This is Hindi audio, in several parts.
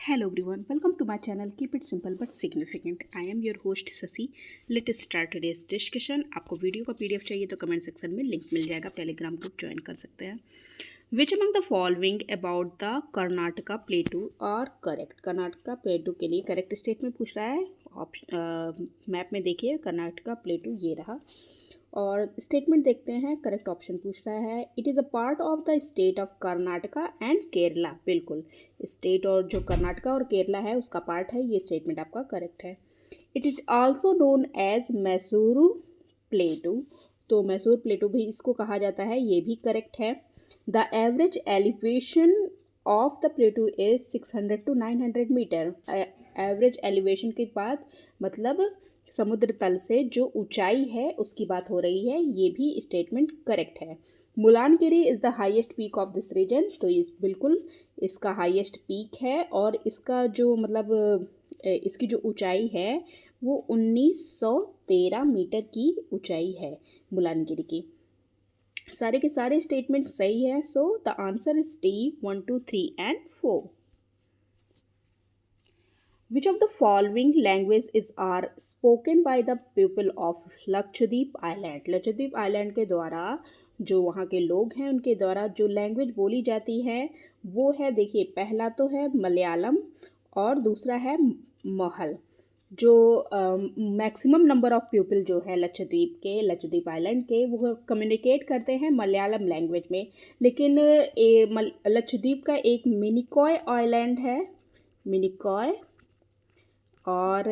Hello everyone, welcome to my channel. Keep it simple but significant. I am your host Sasi. Let us start today's discussion. आपको वीडियो का पीडीएफ चाहिए तो कमेंट सेक्शन में लिंक मिल जाएगा, टेलीग्राम ग्रुप ज्वाइन कर सकते हैं. विच among the following about the Karnataka प्लेटू और करेक्ट. कर्नाटका प्लेटू के लिए करेक्ट स्टेटमेंट पूछ रहा है. मैप में देखिए कर्नाटका प्लेटू ये रहा और स्टेटमेंट देखते हैं. करेक्ट ऑप्शन पूछ रहा है. It is a part of the state of Karnataka and Kerala. बिल्कुल स्टेट और जो कर्नाटका और केरला है उसका पार्ट है. ये स्टेटमेंट आपका करेक्ट है. It is also known as Mysuru plateau. तो मैसूर प्लेटू भी इसको कहा जाता है, ये भी करेक्ट है. The average elevation of the plateau is 600 to 900 metre. Average elevation के बाद मतलब समुद्र तल से जो ऊंचाई है उसकी बात हो रही है. ये भी स्टेटमेंट करेक्ट है. Mullayanagiri is the highest peak of this region. तो इस बिल्कुल इसका हाईएस्ट पीक है और इसका जो मतलब इसकी जो ऊंचाई है वो 1913 मीटर की ऊंचाई है मुलानगिरी की. सारे के सारे स्टेटमेंट सही है. सो the answer is D 1, 2, 3 and 4. Which of the following languages are spoken by the people of Lakshadweep island. Lakshadweep island के द्वारा जो वहाँ के लोग हैं उनके द्वारा जो लैंग्वेज बोली जाती है वो है, देखिए पहला तो है मलयालम और दूसरा है महल. जो मैक्सिमम नंबर ऑफ पीपल जो है लक्षद्वीप आइलैंड के वो कम्युनिकेट करते हैं मलयालम लैंग्वेज में. लेकिन लक्षद्वीप का एक मिनिकॉय आइलैंड है, मिनिकॉय, और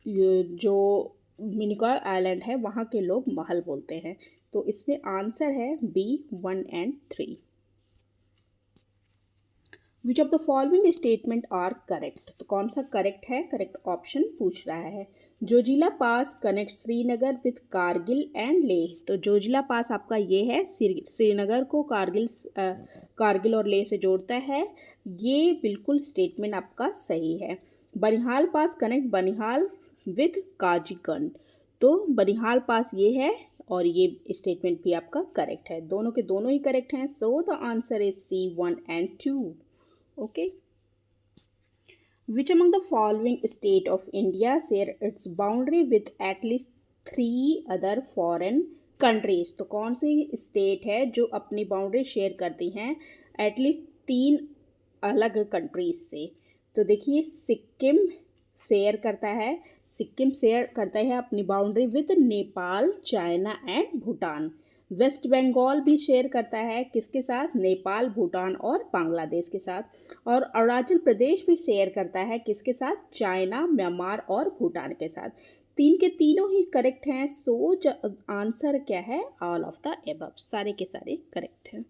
ये जो मिनिकॉय आइलैंड है वहाँ के लोग महल बोलते हैं. तो इसमें आंसर है B 1 and 3. Which of the following statement are correct. तो कौन सा करेक्ट है? करेक्ट ऑप्शन पूछ रहा है. Zojila pass connect Srinagar with Kargil and Leh. तो जोजिला पास आपका ये है, श्रीनगर को कारगिल और लेह से जोड़ता है. ये बिल्कुल स्टेटमेंट आपका सही है. बनिहाल पास कनेक्ट बनिहाल विथ काजीगंड. तो बनिहाल पास ये है और ये स्टेटमेंट भी आपका करेक्ट है. दोनों के दोनों ही करेक्ट हैं. So the answer is C 1 and 2. Okay. Which among the following state of India share its boundary with at least 3 other foreign countries. तो कौन सी स्टेट है जो अपनी बाउंड्री शेयर करती हैं एटलीस्ट 3 अलग कंट्रीज से? तो देखिए सिक्किम शेयर करता है अपनी boundary with Nepal, China and Bhutan. West Bengal भी शेयर करता है किसके साथ? नेपाल, भूटान और बांग्लादेश के साथ. और अरुणाचल प्रदेश भी शेयर करता है किसके साथ? चाइना, म्यांमार और भूटान के साथ. तीन के तीनों ही करेक्ट हैं. सो आंसर क्या है? All of the above. सारे के सारे करेक्ट हैं.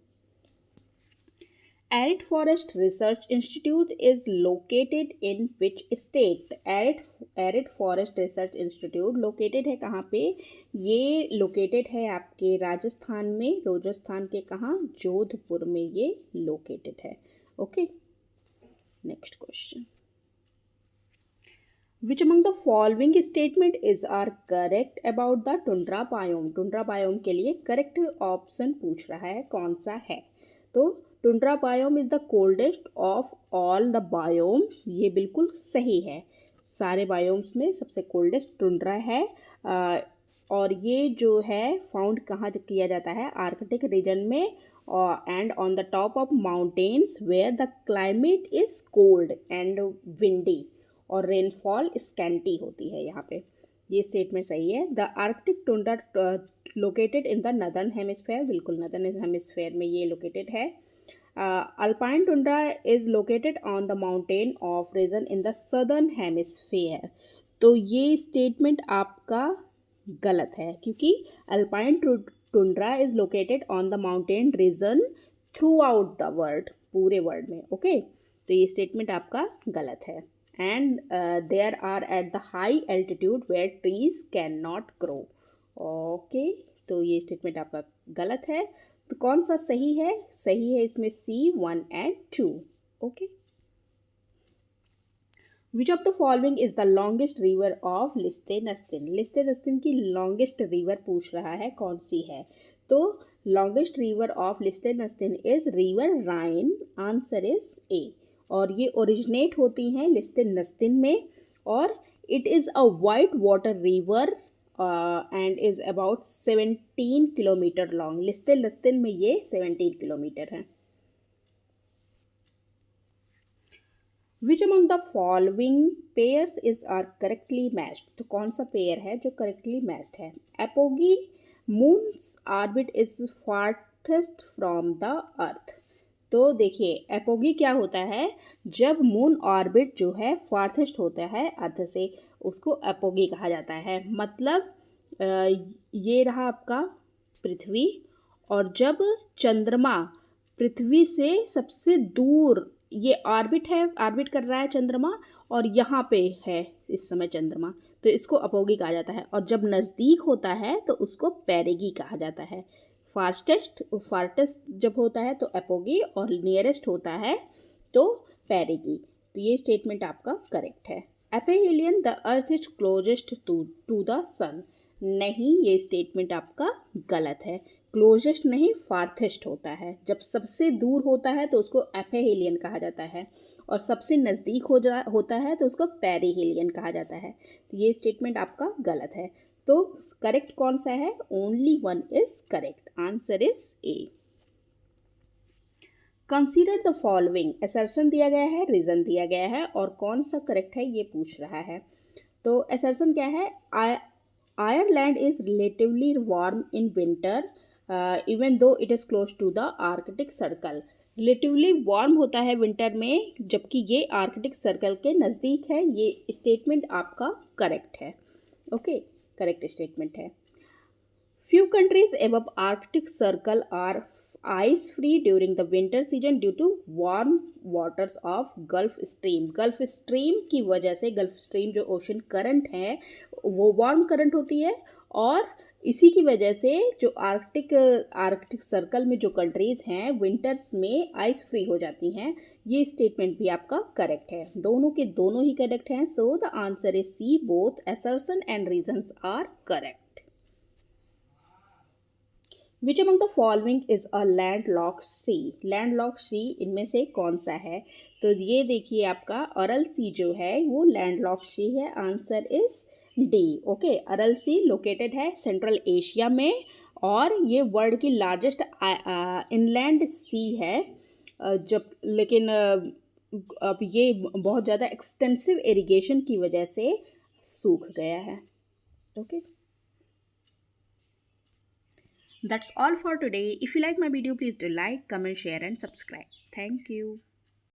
Arid Forest Research Institute is located in which state? Arid Forest Research Institute located है कहाँ पे? ये located है आपके राजस्थान में. राजस्थान के कहाँ? जोधपुर में ये located है. Okay. Next question. Which among the following statement is are correct about the tundra biome? Tundra biome के लिए correct option पूछ रहा है, कौन सा है? तो tundra biome is the coldest of all the biomes. ये बिल्कुल सही है. सारे बायोम्स में सबसे कोल्डेस्ट टुंड्रा है. और ये जो है फाउंड कहाँ किया जाता है? आर्कटिक रीजन में and on the top of mountains where the climate is cold and windy और रेनफॉल स्कैंटी होती है यहाँ पे. ये स्टेटमेंट सही है. The Arctic tundra located in the northern hemisphere. बिल्कुल नदर्न हेमिस्फेयर में ये लोकेटेड है. Alpine tundra is located on the mountain of region in the southern hemisphere. तो ये स्टेटमेंट आपका गलत है क्योंकि alpine tundra is located on the mountain region throughout the world. पूरे वर्ल्ड में. ओके. तो ये स्टेटमेंट आपका गलत है. And there are at the high altitude where trees can not grow. Okay. तो ये स्टेटमेंट आपका गलत है. तो कौन सा सही है? सही है इसमें C 1 and 2. Okay. Which of the following is the longest river of Liechtenstein. Liechtenstein की लॉन्गेस्ट रिवर पूछ रहा है, कौन सी है? तो longest river of Liechtenstein is river Rhine. Answer is A. और ये ओरिजिनेट होती हैं लिस्तिन नस्तिन में, और it is a white water river and is about 17 kilometre long. Liechtenstein में ये 17 किलोमीटर है। Which among the following pairs is are correctly matched, तो कौन सा पेयर है जो करेक्टली मैच्ड है? Apogee moon's orbit is farthest from the earth. तो देखिए एपोगी क्या होता है, जब मून ऑर्बिट जो है फार्थेस्ट होता है अर्थ से, उसको एपोगी कहा जाता है। मतलब ये रहा आपका पृथ्वी, और जब चंद्रमा पृथ्वी से सबसे दूर, ये ऑर्बिट है, ऑर्बिट कर रहा है चंद्रमा, और यहाँ पे है इस समय चंद्रमा, तो इसको अपोगी कहा जाता है। और जब नज़दीक होता है तो उसको पेरिगी कहा जाता है। फार्टेस्ट जब होता है तो एपोगी, और नियरेस्ट होता है तो पेरिगी। तो ये स्टेटमेंट आपका करेक्ट है। Aphelion the earth is closest to the sun, नहीं, ये स्टेटमेंट आपका गलत है। क्लोजेस्ट नहीं, फार्थेस्ट होता है। जब सबसे दूर होता है तो उसको एपेहिलियन कहा जाता है, और सबसे नज़दीक होता है तो उसको पेरिहिलियन कहा जाता है। तो ये स्टेटमेंट आपका गलत है। तो करेक्ट कौन सा है? Only one is correct, answer is A. Consider the following, assertion दिया गया है, रीज़न दिया गया है, और कौन सा करेक्ट है ये पूछ रहा है। तो असर्शन क्या है? Ireland is relatively warm in winter even though it is close to the Arctic circle. Relatively warm होता है विंटर में, जबकि ये आर्कटिक सर्कल के नज़दीक है। ये स्टेटमेंट आपका करेक्ट है। ओके, करेक्ट स्टेटमेंट है। Few countries above Arctic Circle are ice free during the winter season due to warm waters of Gulf Stream. Gulf Stream की वजह से, Gulf Stream जो ओशन करंट है वो वार्म करंट होती है, और इसी की वजह से जो आर्कटिक सर्कल में जो कंट्रीज़ हैं विंटर्स में आइस फ्री हो जाती हैं। ये स्टेटमेंट भी आपका करेक्ट है। दोनों के दोनों ही करेक्ट हैं। So the answer is C, both assertion and reasons are correct. Which among the following is a landlock sea, landlock sea इनमें से कौन सा है? तो ये देखिए आपका अरल सी जो है वो लैंडलॉक सी है, answer is D. Okay, Aral sea located है सेंट्रल एशिया में, और ये वर्ल्ड की लार्जेस्ट इनलैंड सी है। जब लेकिन अब ये बहुत ज़्यादा एक्सटेंसिव इरिगेशन की वजह से सूख गया है। Okay, that's all for today. If you like my video, please do like, comment, share and subscribe. Thank you.